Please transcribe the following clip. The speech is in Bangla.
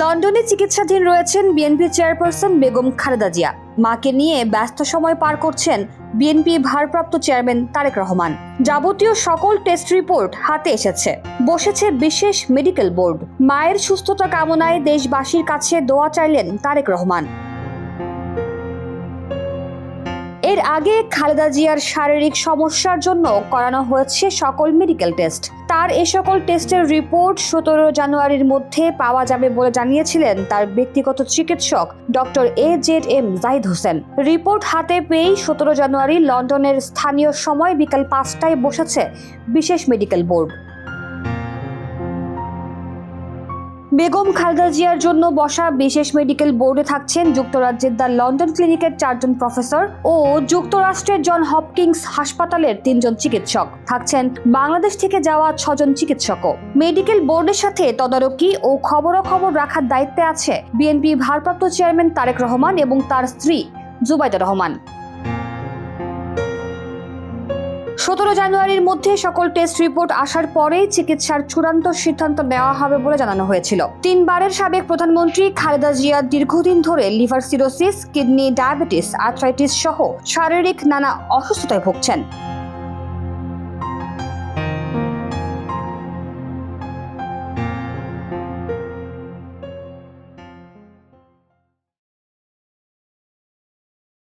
লন্ডনে চিকিৎসাধীন রয়েছেন বিএনপি চেয়ারপারসন বেগম খালেদা জিয়া। মাকে নিয়ে ব্যস্ত সময় পার করছেন বিএনপি ভারপ্রাপ্ত চেয়ারম্যান তারেক রহমান। যাবতীয় সকল টেস্ট রিপোর্ট হাতে এসেছে, বসেছে বিশেষ মেডিকেল বোর্ড। মায়ের সুস্থতা কামনায় দেশবাসীর কাছে দোয়া চাইলেন তারেক রহমান। এর আগে খালেদা জিয়ার শারীরিক সমস্যার জন্য করানো হয়েছে সকল মেডিকেল টেস্ট। তার এ সকল টেস্টের রিপোর্ট 17 জানুয়ারির মধ্যে পাওয়া যাবে বলে জানিয়েছিলেন তার ব্যক্তিগত চিকিৎসক doctor AZM Zahid Hossain. Report হাতে পেয়েই 17 জানুয়ারি লন্ডনের স্থানীয় সময় বিকাল 5টায় বসেছে বিশেষ মেডিকেল বোর্ড। বেগম খালেদা জিয়ার জন্য বসা বিশেষ মেডিকেল বোর্ডে থাকছেন যুক্তরাজ্যের দ্য লন্ডন ক্লিনিকের 4 জন প্রফেসর ও যুক্তরাষ্ট্রের জন হপকিংস হাসপাতালের 3 জন চিকিৎসক। থাকছেন বাংলাদেশ থেকে যাওয়া 6 জন চিকিৎসকও। মেডিকেল বোর্ডের সাথে তদারকি ও খবরাখবর রাখার দায়িত্বে আছে বিএনপি ভারপ্রাপ্ত চেয়ারম্যান তারেক রহমান এবং তার স্ত্রী জুবাইদা রহমান। 17 জানুয়ারির মধ্যে সকল টেস্ট রিপোর্ট আসার পরেই চিকিৎসার চূড়ান্ত সিদ্ধান্ত নেওয়া হবে বলে জানানো হয়েছিল। 3 বারের সাবেক প্রধানমন্ত্রী খালেদা জিয়া দীর্ঘদিন ধরে liver cirrhosis, kidney diabetes, arthritis সহ শারীরিক নানা অসুস্থতায় ভুগছেন।